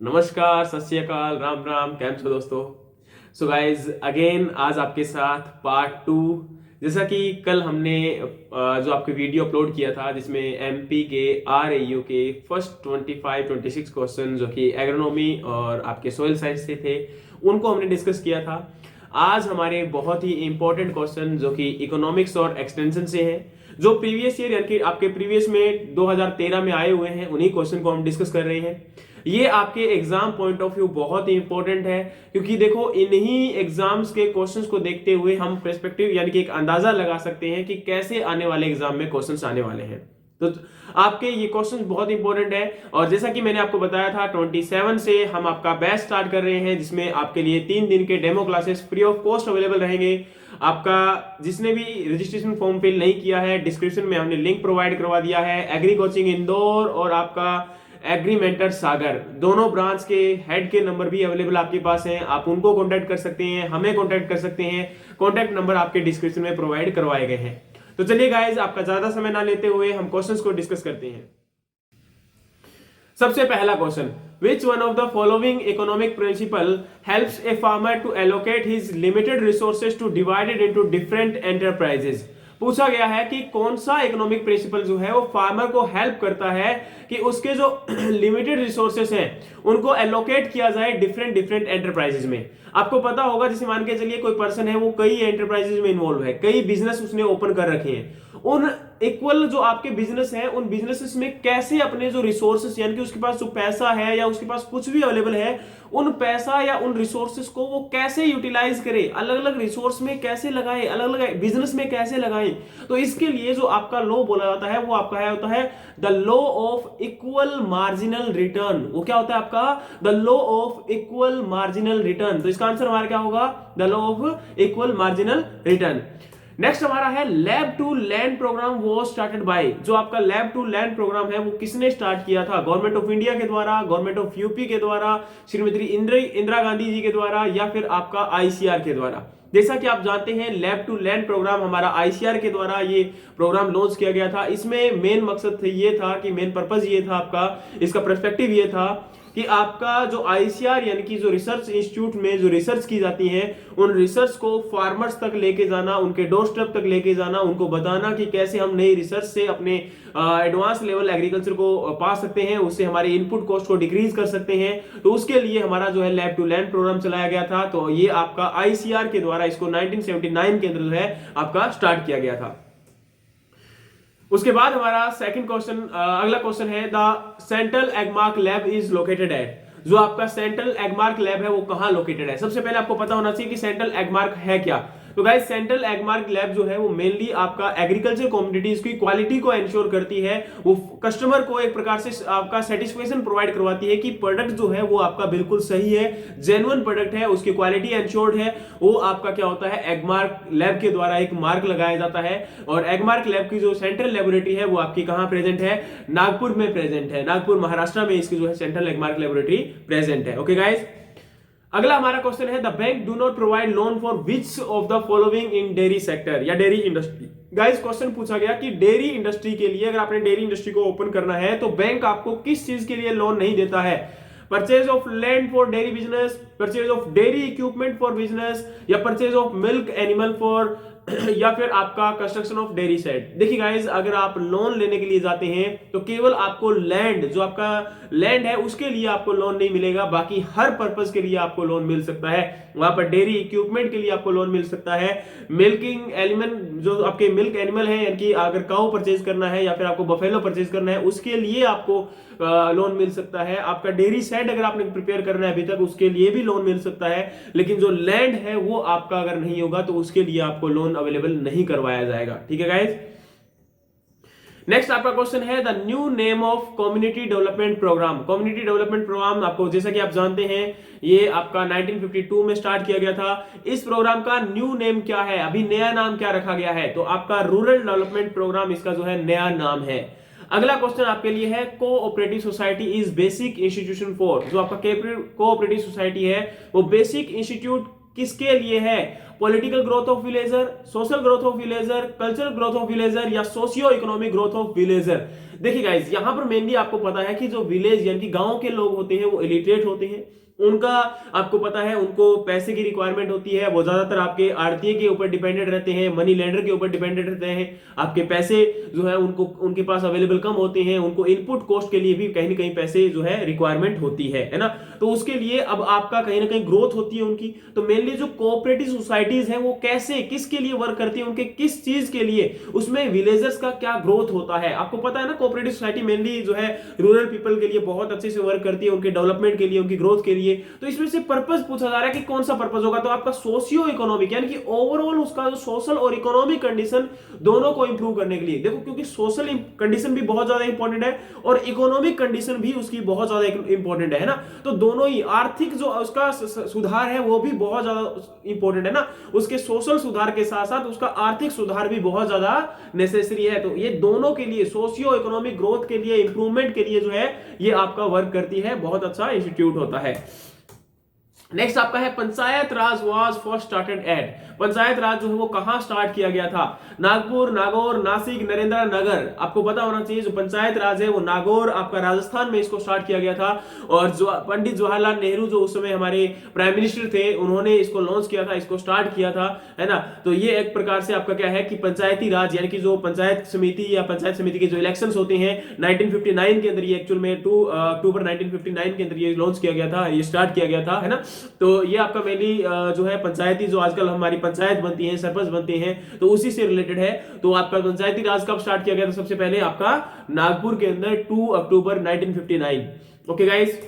नमस्कार, सत श्री अकाल, राम राम, कैम छो दोस्तों। सो गाइज अगेन आज आपके साथ पार्ट टू। जैसा कि कल हमने जो आपके वीडियो अपलोड किया था जिसमें एमपी के आरएयू के फर्स्ट 25-26 क्वेश्चन जो कि एग्रोनॉमी और आपके सोयल साइंस से थे उनको हमने डिस्कस किया था। आज हमारे बहुत ही इंपॉर्टेंट क्वेश्चन जो कि इकोनॉमिक्स और एक्सटेंशन से हैं, जो प्रीवियस ईयर यानी कि आपके प्रीवियस में 2013 में आए हुए हैं, उन्हीं क्वेश्चन को हम डिस्कस कर रहे हैं। ये आपके एग्जाम पॉइंट ऑफ व्यू बहुत ही इंपॉर्टेंट है, क्योंकि देखो इन्हीं एग्जाम्स के क्वेश्चंस को देखते हुए हम पर्सपेक्टिव यानी कि एक अंदाजा लगा सकते हैं कि कैसे आने वाले एग्जाम में क्वेश्चंस आने वाले हैं। तो आपके ये क्वेश्चंस बहुत इंपॉर्टेंट है। और जैसा कि मैंने आपको बताया था 27 से हम आपका बैच स्टार्ट कर रहे हैं, जिसमें आपके लिए 3 दिन के demo classes free of cost available रहेंगे। आपका जिसने भी रजिस्ट्रेशन फॉर्म फिल नहीं किया है, डिस्क्रिप्शन में हमने लिंक प्रोवाइड करवा दिया है। एग्री कोचिंग इंदौर और आपका एग्री मेंटर सागर, दोनों ब्रांच के हेड के नंबर भी अवेलेबल आपके पास हैं। आप उनको कांटेक्ट कर सकते हैं, हमें कांटेक्ट कर सकते हैं। कांटेक्ट नंबर आपके डिस्क्रिप्शन में प्रोवाइड करवाए गए हैं। तो चलिए गाइस, आपका ज्यादा समय ना लेते हुए हम क्वेश्चंस को डिस्कस करते हैं। सबसे पहला question, which one of the following economic principle helps a farmer to allocate his limited resources to divide it into different enterprises? पूछा गया है कि कौन सा इकोनॉमिक प्रिंसिपल जो है वो फार्मर को हेल्प करता है कि उसके जो लिमिटेड रिसोर्सेस हैं उनको एलोकेट किया जाए डिफरेंट डिफरेंट एंटरप्राइजेस में। आपको पता होगा, जैसे मान के चलिए कोई पर्सन है वो कई एंटरप्राइजेस में इन्वॉल्व है, कई बिजनेस उसने ओपन कर रखे हैं। उन इक्वल जो आपके बिजनेस हैं उन बिजनेसेस में कैसे अपने जो रिसोर्सेस यानी कि उसके पास जो पैसा है या उसके पास कुछ भी अवेलेबल है, उन पैसा या उन रिसोर्सेस को वो कैसे यूटिलाइज करे, अलग अलग रिसोर्स में कैसे लगाए, अलग अलग बिजनेस में कैसे लगाए। तो इसके लिए जो आपका लॉ बोला जाता है वो आपका है होता है the law of equal marginal return. वो क्या होता है आपका? The law of equal marginal return. तो इसका आंसर हमारा क्या होगा? The law of equal marginal return. Next हमारा है लैब टू लैंड प्रोग्राम वो स्टार्टेड बाय। जो आपका लैब टू लैंड प्रोग्राम है वो किसने स्टार्ट किया था? गवर्नमेंट ऑफ इंडिया के द्वारा, गवर्नमेंट ऑफ यूपी के द्वारा, श्रीमती इंदिरा गांधी जी के द्वारा, या फिर आपका आईसीआर के द्वारा। जैसा कि आप जानते हैं लैब टू लैंड प्रोग्राम हमारा आईसीआर के द्वारा ये प्रोग्राम लॉन्च किया गया था। इसमें मेन मकसद ये था कि मेन पर्पज ये था आपका, इसका पर्सपेक्टिव ये था कि आपका जो आईसीआर यानी कि जो रिसर्च इंस्टीट्यूट में जो रिसर्च की जाती है उन रिसर्च को फार्मर्स तक लेके जाना, उनके डोर स्टेप तक लेके जाना, उनको बताना कि कैसे हम नई रिसर्च से अपने एडवांस लेवल एग्रीकल्चर को पा सकते हैं, उससे हमारे इनपुट कॉस्ट को डिक्रीज कर सकते हैं। तो उसके लिए हमारा जो है लैब टू लैंड प्रोग्राम चलाया गया था। तो ये आपका आईसीआर के द्वारा इसको 1979 के अंदर जो है आपका स्टार्ट किया गया था। उसके बाद हमारा सेकंड क्वेश्चन, अगला क्वेश्चन है the central Agmark lab is located at. जो आपका सेंट्रल एगमार्क लैब है वो कहां लोकेटेड है? सबसे पहले आपको पता होना चाहिए कि सेंट्रल एगमार्क है क्या। तो गाइस सेंट्रल एगमार्क लैब जो है वो मेनली आपका एग्रीकल्चर कमोडिटीज की क्वालिटी को एंश्योर करती है। वो कस्टमर को एक प्रकार से आपका सेटिस्फेक्शन प्रोवाइड करवाती है कि प्रोडक्ट जो है वो आपका बिल्कुल सही है, जेन्युइन प्रोडक्ट है, उसकी क्वालिटी एंश्योर्ड है। वो आपका क्या होता है, एगमार्क लैब के द्वारा एक मार्क लगाया जाता है। और एगमार्क लैब की जो सेंट्रल लेबोरेटरी है वो आपकी कहां प्रेजेंट है? नागपुर में प्रेजेंट है। नागपुर महाराष्ट्र में इसकी जो है सेंट्रल एगमार्क लेबोरेटरी प्रेजेंट है। ओके गाइस, अगला हमारा क्वेश्चन है the bank do not provide loan for which of the following in dairy sector या डेयरी इंडस्ट्री। गाइस क्वेश्चन पूछा गया कि डेयरी इंडस्ट्री के लिए, अगर आपने डेयरी इंडस्ट्री को ओपन करना है तो बैंक आपको किस चीज के लिए लोन नहीं देता है? Purchase of land for dairy business, purchase of dairy equipment for business, या purchase of milk animal for या फिर आपका कंस्ट्रक्शन ऑफ डेयरी सेट। देखिए गाइस, अगर आप लोन लेने के लिए जाते हैं तो केवल आपको लैंड, जो आपका लैंड है उसके लिए आपको लोन नहीं मिलेगा, बाकी हर पर्पस के लिए आपको लोन मिल सकता है। वहां पर डेयरी इक्विपमेंट के लिए आपको लोन मिल सकता है, मिल्किंग एनिमल जो आपके मिल्क एनिमल है यानी कि अगर काऊ परचेज करना है या फिर आपको बफेलो परचेज करना है उसके लिए आपको लोन मिल सकता है। आपका डेयरी सेट अगर आपने प्रिपेयर करना है अभी तक उसके लिए भी लोन मिल सकता है। लेकिन जो लैंड है वो आपका अगर नहीं होगा तो उसके लिए आपको लोन अवेलेबल नहीं करवाया जाएगा। ठीक है गाइस। नेक्स्ट आपका क्वेश्चन है the new name of community development program. Community development program आपको जैसा कि आप जानते हैं ये आपका 1952 में स्टार्ट किया गया था। इस प्रोग्राम का न्यू नेम क्या है, अभी नया नाम क्या रखा गया है? तो आपका रूरल डेवलपमेंट प्रोग्राम इसका जो है नया नाम है। अगला क्वेश्चन आपके लिए है cooperative society is basic institution for. जो आपका कोऑपरेटिव सोसाइटी है वो बेसिक इंस्टीट्यूट किसके लिए है? Political growth of villager, social growth of villager, cultural growth of villager, या socio economic growth of villager. देखिए गाइस, यहां पर मेनली आपको पता है कि जो विलेज यानी कि गांव के लोग होते हैं वो इलिटरेट होते हैं। उनका आपको पता है उनको पैसे की रिक्वायरमेंट होती है, वो ज्यादातर आपके आड़तीये के ऊपर डिपेंडेंट रहते हैं, मनी लेंडर के ऊपर डिपेंडेंट रहते हैं। आपके पैसे जो है उनको उनके पास अवेलेबल कम होते हैं, उनको इनपुट कॉस्ट के लिए भी कहीं ना कहीं पैसे जो है रिक्वायरमेंट होती है ना। तो उसके लिए अब आपका कहीं ना कहीं ग्रोथ होती है उनकी। तो मेनली जो कोऑपरेटिव सोसाइटीज हैं वो कैसे किसके लिए वर्क करती है, उनके किस चीज के लिए, उसमें विलेजर्स का क्या ग्रोथ होता है। आपको पता है ना, कोऑपरेटिव सोसाइटी मेनली जो है रूरल पीपल के लिए बहुत अच्छे से वर्क करती है, उनके डेवलपमेंट के लिए, उनकी ग्रोथ के लिए। तो इसमें से पर्पस पूछा जा रहा है कि कौन सा पर्पस होगा, तो आपका सोशियो इकोनॉमिक यानी कि ओवरऑल उसका जो सोशल और इकोनॉमिक कंडीशन दोनों को इंप्रूव करने के लिए। देखो, क्योंकि सोशल कंडीशन भी बहुत ज्यादा इंपॉर्टेंट है और इकोनॉमिक कंडीशन भी उसकी बहुत ज्यादा इंपॉर्टेंट है ना। तो दोनों ही, आर्थिक जो उसका सुधार है वो भी बहुत ज्यादा इंपॉर्टेंट है ना, उसके सोशल सुधार के साथ साथ उसका आर्थिक सुधार भी बहुत ज्यादा नेसेसरी है। तो ये दोनों के लिए, सोशियो इकोनॉमिक ग्रोथ के लिए, इंप्रूवमेंट के लिए जो है ये आपका वर्क करती है। बहुत अच्छा इंस्टीट्यूट होता है। नेक्स्ट आपका है panchayat raj was first started at. Panchayat raj जो है वो कहां स्टार्ट किया गया था? नागपुर, नागौर, नासिक, नरेंद्र नगर। आपको पता होना चाहिए जो पंचायत राज है वो नागौर आपका राजस्थान में इसको स्टार्ट किया गया था। और जो पंडित जवाहरलाल नेहरू जो उस समय हमारे प्राइम मिनिस्टर थे उन्होंने इसको लॉन्च किया था, इसको स्टार्ट किया था, है ना। तो ये एक प्रकार से आपका क्या है कि पंचायती राज यानी कि जो पंचायत समिति या पंचायत समिति के जो इलेक्शंस होते हैं 1959 के अंदर, ये एक्चुअल में 2 अक्टूबर 1959 के अंदर ये लॉन्च किया गया था, ये स्टार्ट किया गया था, है ना। तो ये आपका मेनली जो है पंचायती, जो आजकल हमारी पंचायत बनती है, सरपंच बनते हैं, तो उसी से रिलेटेड है। तो आपका पंचायती राज कब स्टार्ट किया गया था? सबसे पहले आपका नागपुर के अंदर 2 अक्टूबर 1959। ओके गाइस,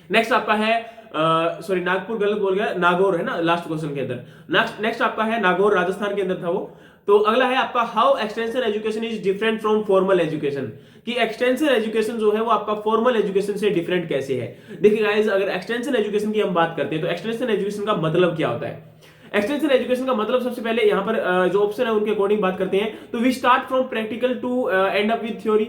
नेक्स्ट आपका है सॉरी नागपुर गलत बोल गया, नागौर है ना लास्ट क्वेश्चन के अंदर। नेक्स्ट आपका है नागौर, राजस्थान के अंदर था वो। तो अगला है आपका how extension education is different from formal education, कि एक्सटेंशन एजुकेशन जो है वो आपका फॉर्मल एजुकेशन से डिफरेंट कैसे है। देखिए गाइस, अगर एक्सटेंशन एजुकेशन की हम बात करते हैं तो एक्सटेंशन एजुकेशन का मतलब क्या होता है? एक्सटेंशन एजुकेशन का मतलब सबसे पहले यहां पर जो ऑप्शन है उनके अकॉर्डिंग बात करते हैं। तो we start from practical to end up with theory,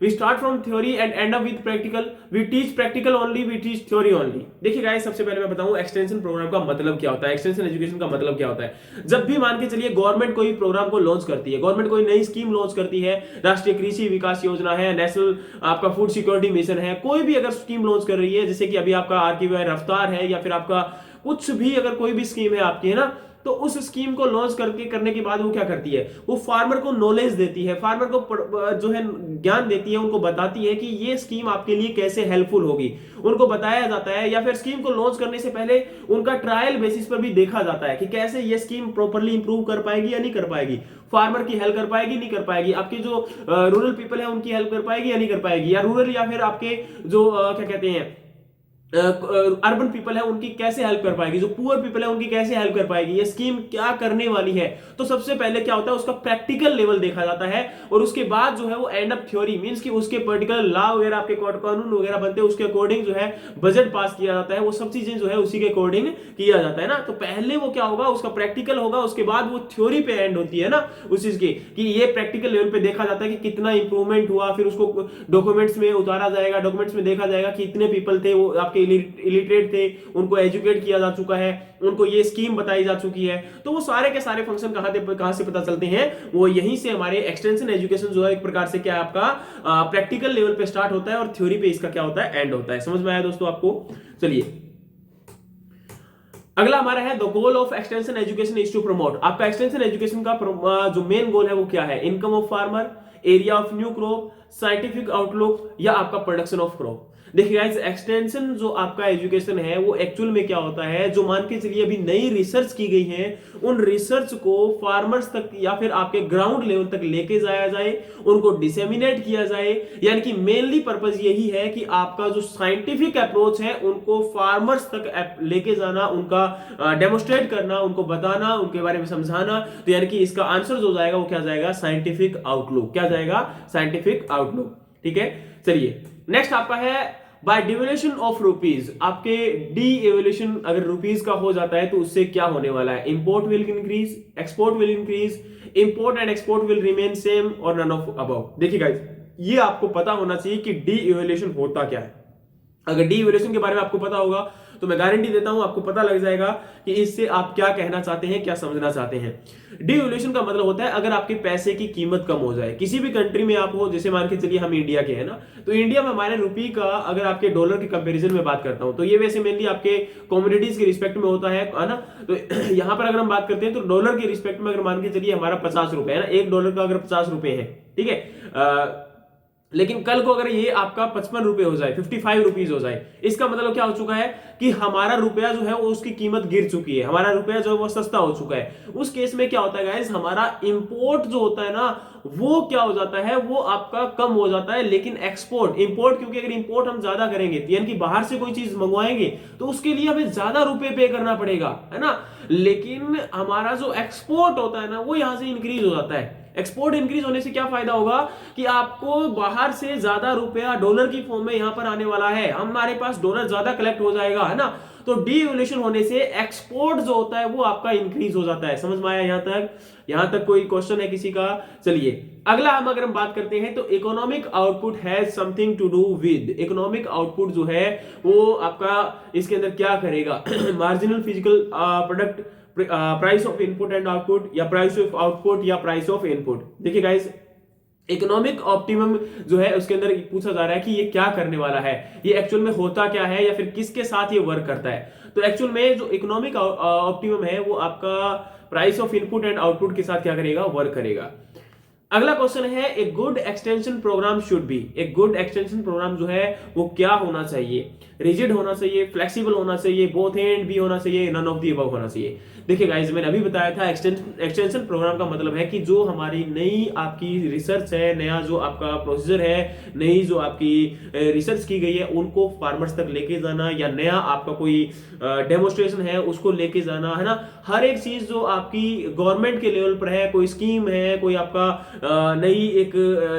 we start from theory and end up with practical, we teach practical only, we teach theory only. देखिए गाइस, सबसे पहले मैं बताऊं एक्सटेंशन प्रोग्राम का मतलब क्या होता है, एक्सटेंशन एजुकेशन का मतलब क्या होता है। जब भी मान के चलिए गवर्नमेंट कोई प्रोग्राम को लॉन्च करती है, गवर्नमेंट कोई नई स्कीम लॉन्च करती है, राष्ट्रीय कृषि विकास योजना है, नेशनल आपका फूड सिक्योरिटी मिशन है, कोई भी अगर स्कीम लॉन्च कर रही है, जैसे कि अभी आपका आरकेवीवाई रफ्तार है, या फिर आपका कुछ भी अगर कोई भी स्कीम है आपकी, है ना, तो उस स्कीम को लॉन्च करने के बाद वो क्या करती है, वो फार्मर को नॉलेज देती है, फार्मर को जो है ज्ञान देती है, उनको बताती है कि ये स्कीम आपके लिए कैसे हेल्पफुल होगी, उनको बताया जाता है। या फिर स्कीम को लॉन्च करने से पहले उनका ट्रायल बेसिस पर भी देखा जाता है कि कैसे ये स्कीम प्रॉपर्ली इंप्रूव कर पाएगी या नहीं कर पाएगी, फार्मर की हेल्प कर पाएगी नहीं कर पाएगी, आपके जो रूरल पीपल है उनकी हेल्प कर पाएगी या नहीं कर पाएगी, या रूरल या फिर आपके जो क्या कहते हैं अर्बन पीपल है उनकी कैसे हेल्प कर पाएगी, जो पुअर पीपल है उनकी कैसे हेल्प कर पाएगी, ये स्कीम क्या करने वाली है। तो सबसे पहले क्या होता है, उसका प्रैक्टिकल लेवल देखा जाता है, और उसके बाद जो है वो एंड अप थ्योरी मींस कि उसके पर्टिकुलर लॉ वगैरह, आपके कानून वगैरह बनते हैं, उसके अकॉर्डिंग जो है बजट पास किया जाता है, वो सब चीजें जो है उसी के अकॉर्डिंग किया जाता है ना। तो पहले वो क्या होगा, उसका प्रैक्टिकल होगा, उसके बाद वो थ्योरी पे एंड होती है ना उस चीज की, कि ये प्रैक्टिकल लेवल पे देखा जाता है कि कितना इंप्रूवमेंट हुआ, फिर उसको डॉक्यूमेंट्स में उतारा जाएगा, डॉक्यूमेंट्स में देखा जाएगा कि इतने पीपल थे वो आपके इलिटरेट थे, उनको एजुकेट किया जा चुका है, उनको ये स्कीम बताई जा चुकी है। तो वो सारे के सारे फंक्शन कहां से पता चलते हैं, वो यहीं से हमारे एक्सटेंशन एजुकेशन जो है एक प्रकार से क्या है आपका प्रैक्टिकल लेवल पे स्टार्ट होता है और थ्योरी पे इसका क्या होता है, एंड होता है। समझ में आया दोस्तों आपको? चलिए अगला हमारा है the goal of extension education is to promote. आपका एक्सटेंशन एजुकेशन का जो मेन गोल है वो क्या है? Income of farmer, area of new crop, scientific outlook, या आपका प्रोडक्शन ऑफ क्रॉप। देखिए गाइस, एक्सटेंशन जो आपका एजुकेशन है वो एक्चुअल में क्या होता है, जो मान के चलिए अभी नई रिसर्च की गई है, उन रिसर्च को फार्मर्स तक या फिर आपके ग्राउंड लेवल तक लेके जाया जाए, उनको डिसेमिनेट किया जाए। यानी कि मेनली पर्पस यही है कि आपका जो साइंटिफिक अप्रोच है उनको फार्मर्स तक लेके जाना, उनका डेमोस्ट्रेट करना, उनको बताना, उनके बारे में समझाना। तो यानी कि इसका आंसर जो जाएगा वो क्या जाएगा, साइंटिफिक आउटलुक। क्या जाएगा? Scientific outlook. ठीक है, चलिए नेक्स्ट आपका है बाय डिवैल्यूएशन ऑफ रुपीज। आपके डी एवोल्यूशन अगर रुपीज का हो जाता है तो उससे क्या होने वाला है? Import will increase, export will increase, import and export will remain same, और नन ऑफ अबव। देखिए गाइस, ये आपको पता होना चाहिए कि डी एवोल्यूशन होता क्या है। अगर डी एवोल्यूशन के बारे में आपको पता होगा तो मैं गारंटी देता हूं आपको पता लग जाएगा कि इससे आप क्या कहना चाहते हैं, क्या समझना चाहते हैं। डिवैल्यूएशन का मतलब होता है अगर आपके पैसे की कीमत कम हो जाए। किसी भी कंट्री में आप हो, जैसे मान के चलिए हम इंडिया के हैं ना, तो इंडिया में हमारे रुपये का अगर आपके डॉलर के कंपैरिजन में बात करता हूं, तो ये वैसे मेनली आपके कमोडिटीज के रिस्पेक्ट में होता है ना। तो यहां पर अगर हम बात करते हैं तो डॉलर के रिस्पेक्ट में अगर मान के चलिए हमारा 50 रुपए है ना, एक डॉलर का अगर 50 रुपए है, ठीक है, लेकिन कल को अगर ये आपका 55 रुपए हो जाए, 55 रुपीज हो जाए, इसका मतलब क्या हो चुका है कि हमारा रुपया जो है वो उसकी कीमत गिर चुकी है, हमारा रुपया जो है वो सस्ता हो चुका है। उस केस में क्या होता है गाइस, हमारा इंपोर्ट जो होता है ना वो क्या हो जाता है, वो आपका कम हो जाता है। लेकिन एक्सपोर्ट, इंपोर्ट, क्योंकि अगर इंपोर्ट हम ज्यादा करेंगे यानी कि बाहर से कोई चीज मंगवाएंगे तो उसके लिए हमें ज्यादा रुपए पे करना पड़ेगा, है ना। लेकिन हमारा जो एक्सपोर्ट होता है ना वो यहां से इंक्रीज हो जाता है। एक्सपोर्ट इंक्रीज होने से क्या फायदा होगा कि आपको बाहर से ज्यादा रुपया डॉलर की फॉर्म में यहां पर आने वाला है, हमारे पास डॉलर ज्यादा कलेक्ट हो जाएगा, है ना। तो डीवैल्यूएशन होने से एक्सपोर्ट जो होता है वो आपका इंक्रीज हो जाता है। समझ में आया यहां तक कोई क्वेश्चन है किसी का? चलिए अगला अगर हम बात करते हैं तो economic output has something to do with, economic output जो है वो आपका इसके अंदर क्या करेगा marginal physical product, price of input and output, या प्राइस ऑफ आउटपुट, या प्राइस ऑफ इनपुट। देखिए गाइस, इकोनॉमिक ऑप्टिमम जो है उसके अंदर पूछा जा रहा है कि ये क्या करने वाला है, ये एक्चुअल में होता क्या है, या फिर किसके साथ ये वर्क करता है। तो एक्चुअल में जो इकोनॉमिक ऑप्टिमम है वो आपका price of input and output के साथ क्या करेगा, वर्क करेगा। अगला क्वेश्चन है, a good extension programme should be, एक गुड एक्सटेंशन प्रोग्राम जो है वो क्या होना चाहिए, रिजिड होना चाहिए, फ्लेक्सिबल होना चाहिए, बोथ एंड भी होना चाहिए, नन ऑफ द अबव होना चाहिए। देखिए गाइस, मैंने अभी बताया था एक्सटेंशन प्रोग्राम का मतलब है कि जो हमारी नई आपकी रिसर्च है, नया जो आपका प्रोसीजर है, नई जो आपकी रिसर्च की गई है उनको फार्मर्स तक लेके जाना, या नया आपका कोई डेमोस्ट्रेशन है उसको लेके जाना, है ना। हर एक चीज जो आपकी गवर्नमेंट के लेवल पर है, कोई स्कीम है, कोई आपका नई एक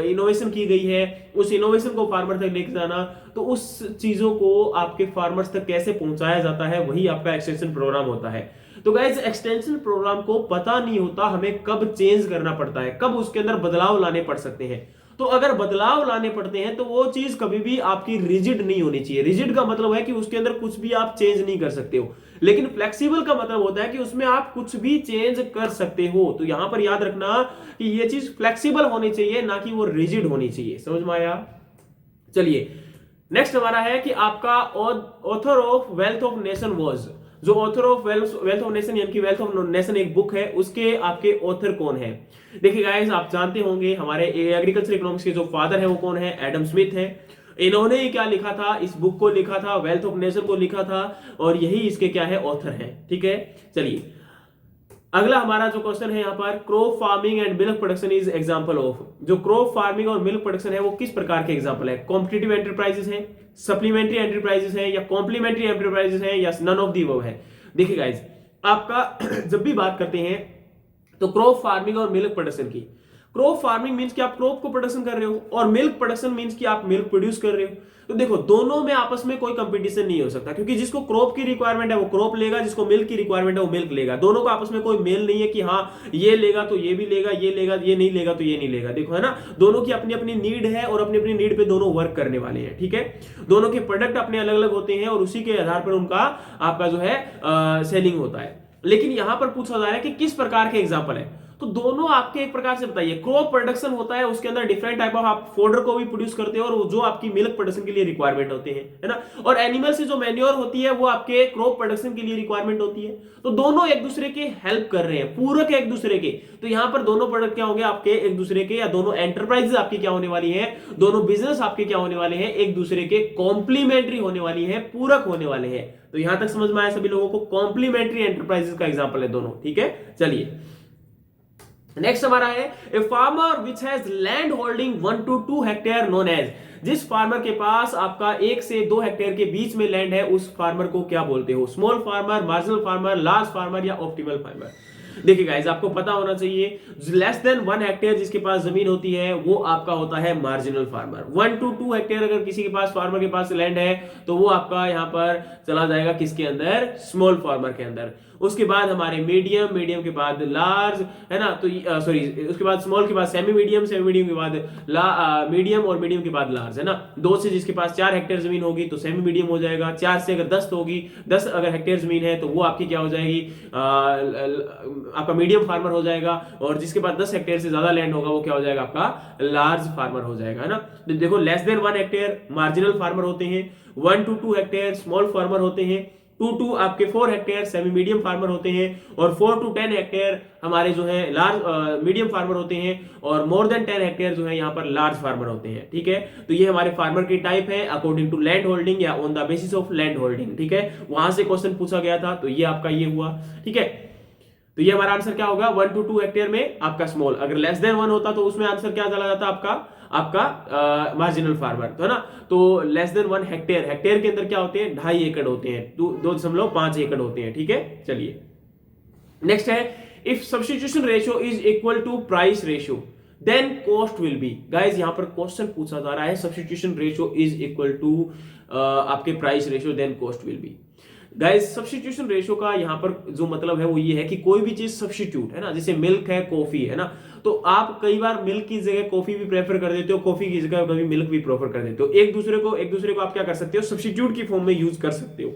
इनोवेशन की गई है, उस इनोवेशन को फार्मर तक लेके जाना, तो उस चीजों को आपके फार्मर्स तक कैसे पहुंचाया जाता है, वही आपका एक्सटेंशन प्रोग्राम होता है। तो गाइस, एक्सटेंशन प्रोग्राम को पता नहीं होता हमें कब चेंज करना पड़ता है, कब उसके अंदर बदलाव लाने पड़ सकते हैं। तो अगर बदलाव लाने पड़ते हैं तो वो चीज कभी भी आपकी रिजिड नहीं होनी चाहिए। रिजिड का मतलब है कि उसके अंदर कुछ भी आप चेंज नहीं कर सकते हो, लेकिन फ्लेक्सिबल का मतलब होता है कि उसमें आप कुछ भी चेंज कर सकते हो। तो यहां पर याद रखना कि ये चीज फ्लेक्सिबल होनी चाहिए, ना कि वो रिजिड होनी चाहिए। समझ में आया? चलिए नेक्स्ट हमारा है कि आपका author of Wealth of Nation was, जो author of Wealth of Nation यानी कि वेल्थ ऑफ नेशन एक बुक है, उसके आपके ऑथर कौन है? देखिए गाइस, आप जानते होंगे हमारे एग्रीकल्चर इकोनॉमिक्स के जो फादर है वो कौन है? एडम स्मिथ है। इन्होंने ही क्या लिखा था, इस बुक को लिखा था, वेल्थ ऑफ नेशन को लिखा था, और यही इसके क्या है, ऑथर है। ठीक है, चलिए अगला हमारा जो क्वेश्चन है यहाँ पर, crop farming and milk production is example of, जो क्रॉप फार्मिंग और मिल्क प्रोडक्शन है वो किस प्रकार के एग्जांपल है? कॉम्पिटिटिव एंटरप्राइजेस है, सप्लीमेंट्री एंटरप्राइजेस है, या कॉम्प्लीमेंट्री एंटरप्राइजेस है, या नन ऑफ दी अबव है। देखिए गाइस, आपका जब भी बात करते हैं तो क्रॉप फार्मिंग और मिल्क प्रोडक्शन की, क्रॉप फार्मिंग मींस कि आप क्रॉप को प्रोडक्शन कर रहे हो, और मिल्क प्रोडक्शन मींस कि आप मिल्क प्रोड्यूस कर रहे हो। तो देखो, दोनों में आपस में कोई कंपटीशन नहीं हो सकता, क्योंकि जिसको क्रॉप की रिक्वायरमेंट है वो क्रॉप लेगा, जिसको मिल्क की रिक्वायरमेंट है वो मिल्क लेगा। दोनों का आपस में कोई मेल नहीं है कि हाँ ये लेगा तो ये भी लेगा, ये लेगा, ये नहीं लेगा तो ये नहीं लेगा। देखो, है ना, दोनों की अपनी अपनी नीड है और अपनी अपनी नीड पे दोनों वर्क करने वाले हैं। ठीक है, दोनों के प्रोडक्ट अपने अलग अलग होते हैं और उसी के आधार पर उनका आपका जो है सेलिंग होता है। लेकिन यहां पर पूछा जा रहा है कि किस प्रकार के एग्जाम्पल है, तो दोनों आपके एक प्रकार से बताइए। क्रॉप प्रोडक्शन होता है, उसके अंदर डिफरेंट टाइप ऑफ आप फोडर को भी प्रोड्यूस करते हो, और जो आपकी मिल्क प्रोडक्शन के लिए रिक्वायरमेंट होते हैं, है ना। और एनिमल से जो मैन्योर होती है वो आपके क्रॉप प्रोडक्शन के लिए रिक्वायरमेंट होती है। तो दोनों एक दूसरे के हेल्प कर रहे हैं, पूरक एक दूसरे के। तो यहां पर दोनों प्रोडक्ट क्या होंगे आपके एक दूसरे के, या दोनों एंटरप्राइजेस आपकी क्या होने वाली है, दोनों बिजनेस आपके क्या होने वाले हैं, एक दूसरे के कॉम्प्लीमेंट्री होने वाली है, पूरक होने वाले हैं। तो यहां तक समझ में आया सभी लोगों को? कॉम्प्लीमेंट्री एंटरप्राइजेस का एग्जांपल है दोनों। ठीक है, चलिए नेक्स्ट हमारा है, a farmer which has land holding 1 to 2 hectare known as, जिस फार्मर के पास आपका 1 से 2 हेक्टेयर के बीच में लैंड है उस फार्मर को क्या बोलते हो? Small farmer, marginal farmer, large farmer, या ऑप्टिमल फार्मर? देखिए गाइस, आपको पता होना चाहिए, लेस देन 1 हेक्टेयर जिसके पास जमीन होती है वो आपका होता है मार्जिनल फार्मर। 1 to 2 हेक्टेयर अगर किसी के पास, फार्मर के पास लैंड है, तो वो आपका यहां पर चला जाएगा किसके अंदर? स्मॉल फार्मर के अंदर। उसके बाद हमारे मीडियम, मीडियम के बाद लार्ज, है ना, तो सॉरी उसके बाद स्मॉल के बाद सेमी मीडियम, सेमी मीडियम के बाद मीडियम और मीडियम के बाद लार्ज, है ना। 2 से जिसके पास 4 हेक्टेयर जमीन होगी तो सेमी मीडियम हो जाएगा, 4 से अगर 10 होगी, 10 अगर हेक्टेयर जमीन है तो वो आपकी क्या हो जाएगी, आपका मीडियम फार्मर हो जाएगा, और जिसके पास 10 हेक्टेयर से ज्यादा लैंड होगा वो क्या हो जाएगा, आपका लार्ज फार्मर हो जाएगा, है ना। तो देखो less than 1 hectare marginal farmer होते हैं, 1 to 2 हेक्टेयर स्मॉल फार्मर होते हैं, 2 to आपके 4 हेक्टेयर सेमी मीडियम फार्मर होते हैं, और 4 to 10 हेक्टेयर हमारे जो है लार्ज मीडियम फार्मर होते हैं, और मोर देन 10 हेक्टेयर जो है यहाँ पर लार्ज फार्मर होते हैं, ठीक है। तो ये हमारे फार्मर की टाइप है अकॉर्डिंग टू लैंड होल्डिंग या on the basis of land holding, ठीक है। वहां से क्वेश्चन पूछा गया था, तो ये आपका ये हुआ, ठीक है। तो ये हमारा आंसर क्या होगा, 1 to 2 हेक्टेयर में आपका स्मॉल, अगर लेस देन 1 होता तो उसमें आंसर क्या चला जाता आपका मार्जिनल फार्मर, तो है ना। तो लेस देन 1 हेक्टेयर, हेक्टेयर के अंदर क्या होते हैं, 2.5 एकड़ होते हैं, 2.5 एकड़ होते हैं, ठीक है। चलिए नेक्स्ट है, if substitution ratio is equal to price ratio then cost will be. Guys यहां पर क्वेश्चन पूछा जा रहा है substitution ratio is equal to आपके price ratio then cost will be. Guys substitution ratio का यहां पर जो मतलब है वो ये है कि कोई भी चीज सब्स्टिट्यूट है ना, जैसे मिल्क है, कॉफी है ना, तो आप कई बार मिल्क की जगह कॉफी भी प्रेफर कर देते हो, कॉफी की जगह कभी मिल्क भी प्रेफर कर देते हो, एक दूसरे को आप क्या कर सकते हो, सब्स्टिट्यूट की फॉर्म में यूज कर सकते हो,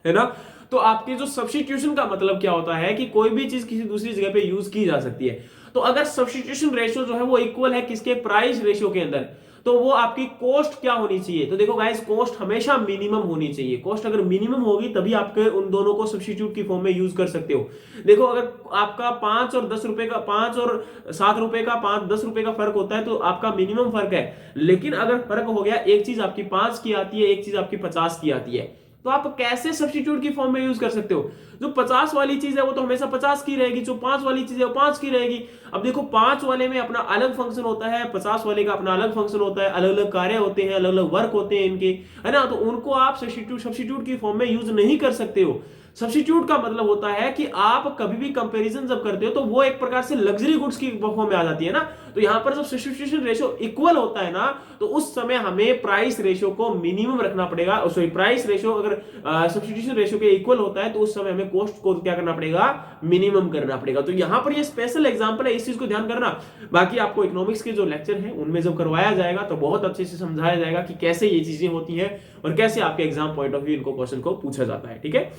है ना। तो आपके जो सब्स्टिट्यूशन का मतलब क्या होता है कि कोई भी चीज किसी दूसरी जगह पे यूज की जा सकती है। तो अगर सब्स्टिट्यूशन रेशियो जो है वो इक्वल है किसके, प्राइस रेशियो के अंदर, तो वो आपकी कॉस्ट क्या होनी चाहिए, तो देखो गाइस कॉस्ट हमेशा मिनिमम होनी चाहिए। कॉस्ट अगर मिनिमम होगी तभी आपके उन दोनों को सब्स्टिट्यूट की फॉर्म में यूज कर सकते हो। देखो अगर आपका 5 और 10 रुपए का, 5 और 7 रुपए का, 5-10 रुपए का फर्क होता है तो आपका मिनिमम फर्क है। लेकिन अगर फर्क हो गया, एक चीज आपकी 5 की आती है, एक चीज आपकी 50 की आती है, तो आप कैसे सब्स्टिट्यूट की फॉर्म में यूज कर सकते हो। जो 50 वाली चीज है वो तो हमेशा 50 की रहेगी, जो 5 वाली चीज है वो 5 की रहेगी। अब देखो 5 वाले में अपना अलग फंक्शन होता है, 50 वाले का अपना अलग फंक्शन होता है, अलग अलग कार्य होते हैं, अलग अलग वर्क होते हैं इनके, है ना। तो उनको आप सब्स्टिट्यूट की फॉर्म में यूज नहीं कर सकते हो। सब्स्टिट्यूट का मतलब होता है कि आप कभी भी कंपैरिजन जब करते हो तो वो एक प्रकार से लग्जरी गुड्स की फॉर्म में आ जाती है ना। तो यहां पर जब सब्स्टिट्यूशन रेशियो इक्वल होता है ना, तो उस समय हमें प्राइस रेशियो को मिनिमम रखना पड़ेगा। सॉरी, प्राइस रेशियो अगर सब्स्टिट्यूशन रेशियो के इक्वल होता है तो उस समय हमें कॉस्ट को क्या करना पड़ेगा, मिनिमम करना पड़ेगा। तो यहां पर ये स्पेशल एग्जांपल है, इस चीज को ध्यान करना। बाकी आपको इकोनॉमिक्स के जो लेक्चर है उनमें जब करवाया जाएगा तो बहुत अच्छे से समझाया जाएगा कि कैसे ये चीजें होती है और कैसे आपके एग्जाम पॉइंट ऑफ व्यू इनको क्वेश्चन को पूछा जाता है, ठीक है।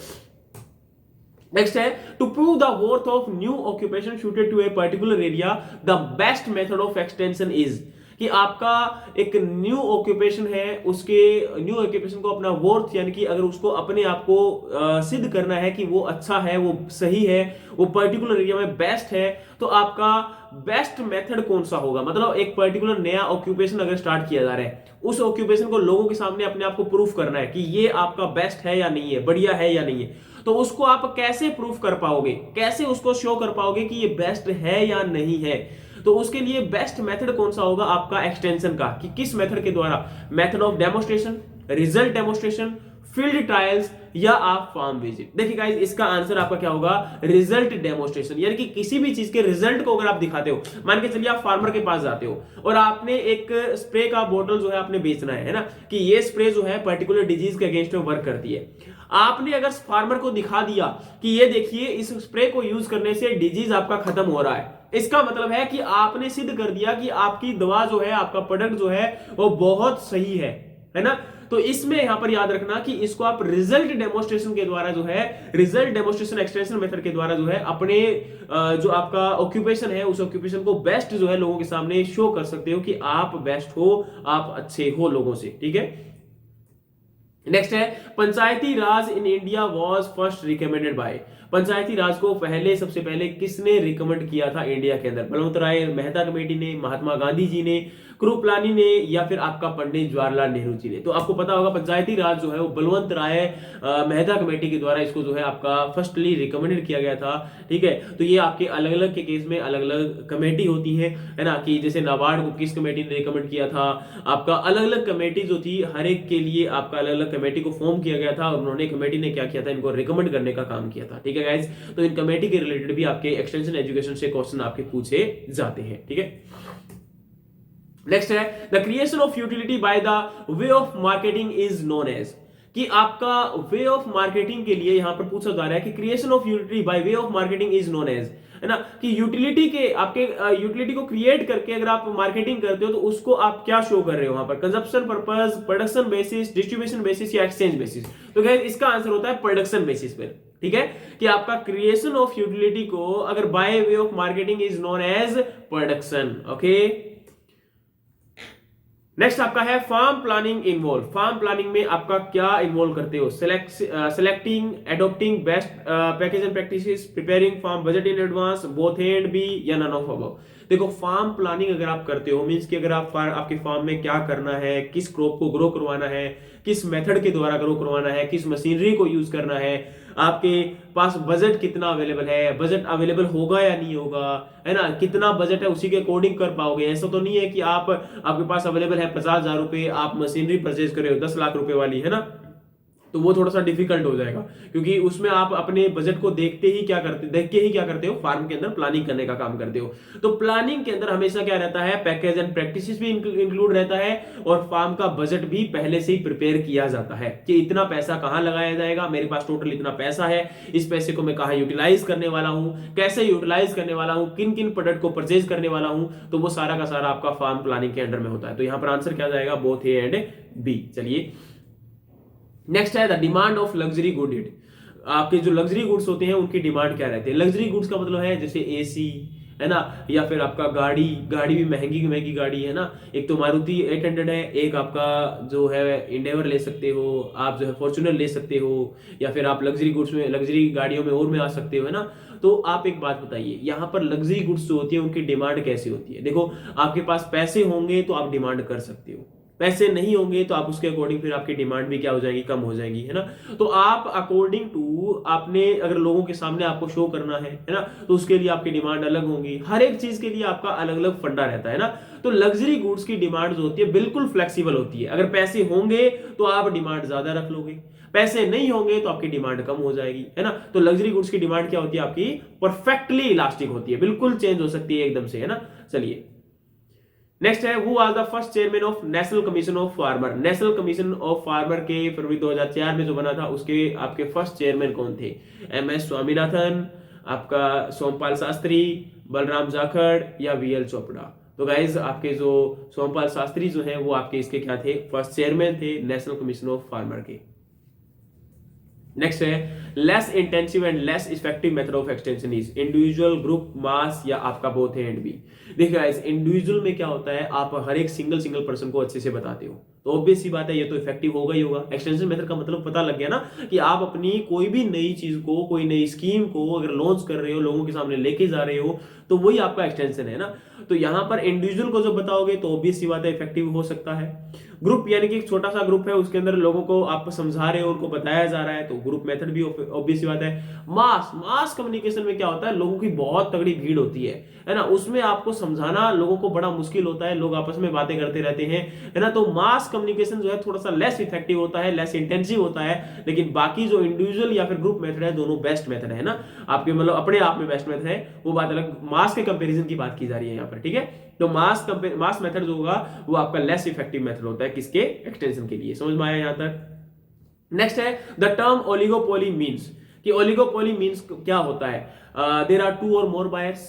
नेक्स्ट है, to prove the worth of new occupation suited to a particular area the best method of extension is. कि आपका एक न्यू ऑक्यूपेशन है, उसके न्यू ऑक्यूपेशन को अपना वर्थ यानी कि अगर उसको अपने आप को सिद्ध करना है कि वो अच्छा है, वो सही है, वो पर्टिकुलर एरिया में बेस्ट है, तो आपका बेस्ट मेथड कौन सा होगा। मतलब एक पर्टिकुलर नया ऑक्यूपेशन अगर स्टार्ट किया जा रहा है, उस ऑक्यूपेशन को लोगों के सामने अपने आप को प्रूफ करना है कि ये आपका बेस्ट है या नहीं है, बढ़िया है या नहीं है। तो उसको आप कैसे प्रूफ कर पाओगे, कैसे उसको शो कर पाओगे कि ये बेस्ट है या नहीं है। तो उसके लिए बेस्ट मेथड कौन सा होगा आपका एक्सटेंशन का, कि किस मेथड के द्वारा, method of demonstration, result demonstration, field trials या आप फार्म विजिट। देखिए गाइस इसका आंसर आपका क्या होगा, रिजल्ट डेमोस्ट्रेशन। यानी कि किसी भी चीज के रिजल्ट को अगर आप दिखाते हो, मान के चलिए आप फार्मर के पास जाते हो और आपने एक स्प्रे का बोतल जो है आपने बेचना है ना, कि ये स्प्रे जो है पर्टिकुलर डिजीज के अगेंस्ट में वर्क करती है। आपने अगर फार्मर को दिखा दिया कि ये देखिए इस स्प्रे को यूज करने से डिजीज आपका खत्म हो रहा है, इसका मतलब है कि आपने सिद्ध कर दिया कि आपकी दवा जो है, आपका प्रोडक्ट जो है वो बहुत सही है ना। तो इसमें यहां पर याद रखना कि इसको आप रिजल्ट डेमोस्ट्रेशन के द्वारा जो है, रिजल्ट डेमोस्ट्रेशन एक्सटेंशन मेथड के द्वारा जो है अपने जो आपका ऑक्यूपेशन है उस ऑक्यूपेशन को बेस्ट जो है लोगों के सामने शो कर सकते हो कि आप बेस्ट हो, आप अच्छे हो लोगों से, ठीक है। नेक्स्ट है, panchayati raj in India was first recommended by. Panchayati raj को सबसे पहले किसने रिकमेंड किया था इंडिया के अंदर, बलवंत राय मेहता कमेटी ने, महात्मा गांधी जी ने, कृपलानी ने, या फिर आपका पंडित जवाहरलाल नेहरू जी ने। तो आपको पता होगा पंचायती राज जो है वो बलवंत राय मेहता कमेटी के द्वारा इसको जो है आपका फर्स्टली रिकमेंडेड किया गया था, ठीक है। तो ये आपके अलग अलग के केस में अलग अलग कमेटी होती है ना, कि जैसे नाबार्ड को किस कमेटी ने रिकमेंड किया था, आपका अलग अलग कमेटी जो थी हर एक के लिए आपका अलग अलग कमेटी को फॉर्म किया गया था और उन्होंने कमेटी ने क्या किया था, इनको रिकमेंड करने का काम किया था, ठीक है गाइस। तो इन कमेटी के रिलेटेड भी आपके एक्सटेंशन एजुकेशन से क्वेश्चन आपके पूछे जाते हैं, ठीक है। नेक्स्ट है, the creation of utility by the way of marketing is known as. कि आपका वे ऑफ मार्केटिंग के लिए यहां पर पूछा जा रहा है कि creation of utility by way of marketing is known as, है ना, कि यूटिलिटी के आपके यूटिलिटी को क्रिएट करके अगर आप मार्केटिंग करते हो तो उसको आप क्या शो कर रहे हो वहां पर, consumption purpose, production basis, distribution basis या एक्सचेंज बेसिस। तो गाइस इसका आंसर होता है प्रोडक्शन बेसिस पर, ठीक है, कि आपका क्रिएशन ऑफ यूटिलिटी को अगर by way of marketing is known as production. Okay, next आपका है farm planning involve. Farm planning में आपका क्या इन्वॉल्व करते हो, selecting, adopting best package and practices, preparing farm budget in advance, both A and B या none of above. देखो farm planning अगर आप करते हो मींस कि अगर आप आपके फार्म में क्या करना है, किस क्रॉप को ग्रो करवाना है, किस मेथड के द्वारा ग्रो करवाना है, किस मशीनरी को यूज करना है, आपके पास बजट कितना अवेलेबल है, बजट अवेलेबल होगा या नहीं होगा, है ना, कितना बजट है उसी के अकॉर्डिंग कर पाओगे। ऐसा तो नहीं है कि आपके पास अवेलेबल है 50,000 रुपए, आप मशीनरी परचेज कर रहे हो 10 लाख रुपए वाली, है ना, तो वो थोड़ा सा डिफिकल्ट हो जाएगा, क्योंकि उसमें आप अपने बजट को देख के ही क्या करते हो, फार्म के अंदर प्लानिंग करने का काम करते हो। तो प्लानिंग के अंदर हमेशा क्या रहता है, पैकेज एंड प्रैक्टिसेस भी इंक्लूड रहता है और फार्म का बजट भी पहले से ही प्रिपेयर किया जाता है कि इतना पैसा कहां लगाया जाएगा, मेरे पास टोटल इतना पैसा है, इस पैसे को मैं कहां यूटिलाइज करने वाला हूं, कैसे यूटिलाइज करने वाला हूं, किन किन प्रोडक्ट को परचेज करने वाला हूं, तो वो सारा का सारा आपका फार्म प्लानिंग के अंडर में होता है। तो यहां पर आंसर क्या जाएगा, बोथ ए एंड बी। चलिए नेक्स्ट है the demand of luxury good it. आपके जो लग्जरी गुड्स होते हैं उनकी डिमांड क्या रहती है। लग्जरी गुड्स का मतलब है जैसे एसी, है ना, या फिर आपका गाड़ी भी महंगी गाड़ी है ना, एक तो मारुति 800 है, एक आपका जो है इंडेवर ले सकते हो, आप जो है फॉर्च्यूनर ले सकते हो, या फिर आप लग्जरी गुड्स में, लग्जरी गाड़ियों में और में आ सकते हो, है ना। तो आप एक बात बताइए, यहाँ पर लग्जरी गुड्स जो होती है उनकी डिमांड कैसी होती है। देखो आपके पास पैसे होंगे तो आप डिमांड कर सकते हो, पैसे नहीं होंगे तो आप उसके अकॉर्डिंग फिर आपकी डिमांड भी क्या हो जाएगी, कम हो जाएगी, है ना। तो आप अकॉर्डिंग टू आपने अगर लोगों के सामने आपको शो करना है ना, तो उसके लिए आपकी डिमांड अलग होंगी। हर एक चीज के लिए आपका अलग अलग फंडा रहता है ना। तो लग्जरी गुड्स की डिमांड जो होती है बिल्कुल फ्लेक्सिबल होती है। अगर पैसे होंगे तो आप डिमांड ज्यादा रख लोगे, पैसे नहीं होंगे तो आपकी डिमांड कम हो जाएगी, है ना। तो लग्जरी गुड्स की डिमांड क्या होती है, आपकी परफेक्टली इलास्टिक होती है, बिल्कुल चेंज हो सकती है एकदम से, है ना। चलिए नेक्स्ट है, who was the first chairman of national commission of farmer. National commission of farmer के फरवरी 2004 में जो बना था उसके आपके फर्स्ट चेयरमैन कौन थे, एमएस स्वामीनाथन, आपका सोमपाल शास्त्री, बलराम जाखड़ या वीएल चोपड़ा। तो गाइज आपके जो सोमपाल शास्त्री जो हैं वो आपके इसके क्या थे, फर्स्ट चेयरमैन थे नेशनल कमीशन ऑफ फार्मर के। नेक्स्ट है, less intensive and less effective method of extension is individual, group, mass या आपका बोथ ए एंड बी। देखिए गाइस इंडिविजुअल में क्या होता है, आप हर एक सिंगल पर्सन को अच्छे से बताते हो, तो ऑब्वियस सी बात है ये तो इफेक्टिव होगा ही होगा। एक्सटेंशन मेथड का मतलब पता लग गया ना, कि आप अपनी कोई भी नई चीज को, कोई नई स्कीम को अगर लॉन्च कर रहे हो, लोगों के सामने लेके जा रहे हो, तो वही आपका एक्सटेंशन है ना। तो यहां पर इंडिविजुअल को जब बताओगे तो ऑब्वियस सी बात है इफेक्टिव हो सकता है। ग्रुप यानी कि एक छोटा सा ग्रुप है, उसके अंदर लोगों को आप समझा रहे हो, उनको बताया जा रहा है, तो ग्रुप मेथड भी ऑब्वियस सी बात है। मास कम्युनिकेशन में क्या होता है, लोगों की बहुत तगड़ी भीड़ होती है ना, उसमें आपको समझाना लोगों को बड़ा मुश्किल होता है, लोग आपस में बातें करते रहते हैं, है ना। तो मास कम्युनिकेशन जो है थोड़ा सा लेस इफेक्टिव होता है, लेस इंटेंसिव होता है। लेकिन बाकी जो इंडिविजुअल या फिर ग्रुप मेथड है, दोनों बेस्ट मेथड है ना, आपके मतलब अपने आप में बेस्ट मेथड है, वो बात अलग। मास के कंपैरिजन की बात की जा रही है यहाँ पर, ठीक है। तो मास मेथड जो होगा वो आपका लेस इफेक्टिव मेथड होता है, किसके, एक्सटेंशन के लिए। समझ में आया यहाँ तक। नेक्स्ट है द टर्म ओलिगोपोली मीन्स, कि ओलिगोपोली मीन्स क्या होता है, there are two or more buyers,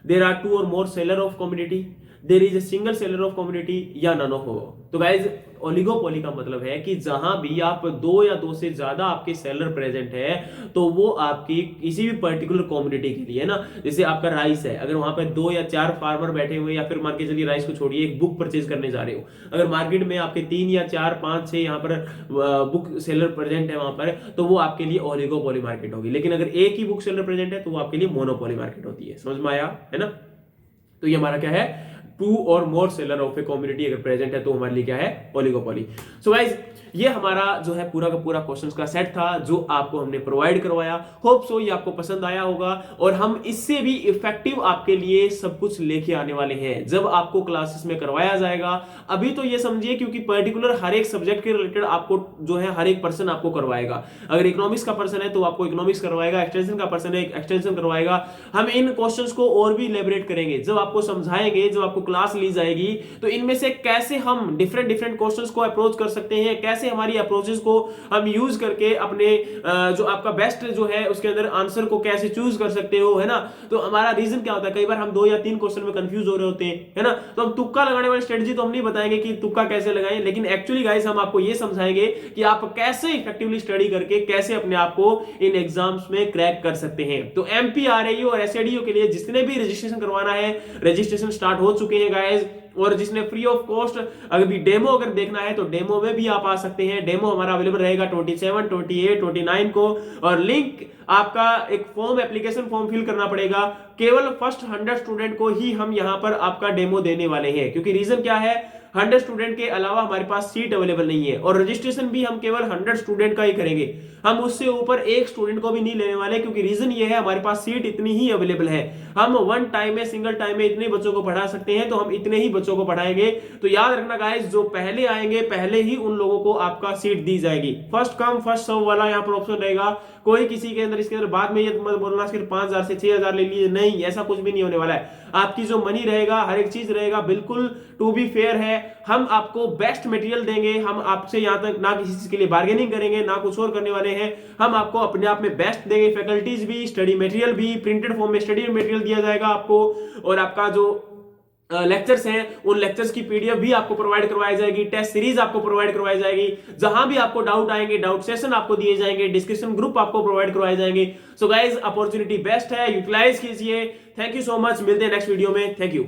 there are two or more seller of community, there is a single seller of community या नन ऑफ। तो गाइज ओलिगोपोली का मतलब है कि जहां भी आप दो या दो से ज्यादा आपके सेलर प्रेजेंट है, तो वो आपकी किसी भी पर्टिकुलर कम्युनिटी के लिए, है ना। जैसे आपका राइस है, अगर वहां पर 2 या 4 फार्मर बैठे हुए, या फिर मान के चलिए राइस को छोड़िए, एक बुक परचेज करने जा रहे हो, अगर मार्केट में आपके 3 या 4 5 6 यहाँ पर बुक सेलर प्रेजेंट है वहां पर, तो वो आपके लिए ओलिगोपोली मार्केट होगी। लेकिन अगर एक ही बुक सेलर प्रेजेंट है तो वो आपके लिए मोनोपोली मार्केट होती है। समझ में आया, है ना। तो ये हमारा क्या है, 2 और more seller of a community अगर प्रेजेंट है तो हमारे लिए क्या है, ओलिगोपोली। सो गाइस ये हमारा जो है पूरा का पूरा क्वेश्चंस का सेट था जो आपको हमने प्रोवाइड करवाया। होप सो ये आपको पसंद आया होगा, और हम इससे भी इफेक्टिव आपके लिए सब कुछ लेके आने वाले हैं जब आपको क्लासेस में करवाया जाएगा। अभी तो ये समझिए, क्योंकि पर्टिकुलर हर एक सब्जेक्ट के रिलेटेड आपको जो है हर एक पर्सन आपको करवाएगा। अगर इकोनॉमिक्स का पर्सन है तो आपको इकोनॉमिक्स करवाएगा, एक्सटेंशन का पर्सन है एक्सटेंशन करवाएगा। हम इन क्वेश्चंस को और भी इलेबोरेट करेंगे, जब आपको समझाएंगे, जब आपको क्लास ली जाएगी, तो इनमें से कैसे हम डिफरेंट डिफरेंट क्वेश्चंस को अप्रोच कर सकते हैं, कैसे हमारी अप्रोचेस को हम यूज करके अपने जो आपका बेस्ट जो है उसके अंदर आंसर को कैसे चूज कर सकते हो, है ना। तो हमारा रीजन क्या होता है, कई बार हम 2 या 3 क्वेश्चन में कंफ्यूज हो रहे होते हैं, है ना। तो हम तुक्का लगाने वाली स्ट्रेटजी तो हम नहीं बताएंगे कि तुक्का कैसे लगाएं, लेकिन एक्चुअली गाइस हम आपको ये समझाएंगे कि आप कैसे इफेक्टिवली स्टडी करके कैसे अपने आप को इन एग्जाम्स में क्रैक कर सकते हैं। तो एमपीआरएयू और एसएडीओ के लिए जिसने भी रजिस्ट्रेशन करवाना है, रजिस्ट्रेशन स्टार्ट हो चुके हैं गाइस। और जिसने फ्री ऑफ कॉस्ट अगर डेमो अगर देखना है तो डेमो में भी आप आ सकते हैं। डेमो हमारा अवेलेबल रहेगा 27, 28, 29 को। और लिंक आपका एक फॉर्म, एप्लीकेशन फॉर्म फिल करना पड़ेगा। केवल फर्स्ट 100 स्टूडेंट को ही हम यहां पर आपका डेमो देने वाले हैं, क्योंकि रीजन क्या है, 100 स्टूडेंट के अलावा हमारे पास सीट अवेलेबल नहीं है। और रजिस्ट्रेशन भी हम केवल 100 स्टूडेंट का ही करेंगे, हम उससे ऊपर एक स्टूडेंट को भी नहीं लेने वाले, क्योंकि रीजन ये है हमारे पास सीट इतनी ही अवेलेबल है। हम वन टाइम में, सिंगल टाइम में इतने बच्चों को पढ़ा सकते हैं, तो हम इतने ही बच्चों को पढ़ाएंगे। तो याद रखना गाइस, जो पहले आएंगे पहले ही उन लोगों को आपका सीट दी जाएगी। फर्स्ट कम फर्स्ट सर्व वाला यहाँ पर ऑप्शन रहेगा। कोई किसी के अंदर इसके अंदर बाद में ये मत बोलना सिर्फ 5000 से 6000 ले लीजिए, नहीं, ऐसा कुछ भी नहीं होने वाला है। आपकी जो मनी रहेगा, हर एक चीज रहेगा बिल्कुल टू बी फेयर है। हम आपको बेस्ट मटेरियल देंगे, हम आपसे यहाँ तक ना किसी चीज के लिए बार्गेनिंग करेंगे, ना कुछ और करने वाले हैं। हम आपको अपने आप में बेस्ट देंगे, फैकल्टीज भी, स्टडी मटेरियल भी, प्रिंटेड फॉर्म में स्टडी मटेरियल दिया जाएगा आपको। और आपका जो लेक्चर्स हैं, उन लेक्चर्स की पीडीएफ भी आपको प्रोवाइड करवाई जाएगी, टेस्ट सीरीज आपको प्रोवाइड करवाई जाएगी। जहां भी आपको डाउट आएंगे, डाउट सेशन आपको दिए जाएंगे, डिस्कशन ग्रुप आपको प्रोवाइड करवाए जाएंगे। सो गाइस, अपॉर्चुनिटी बेस्ट है, यूटिलाइज कीजिए। थैंक यू सो मच, मिलते हैं नेक्स्ट वीडियो में। Thank you.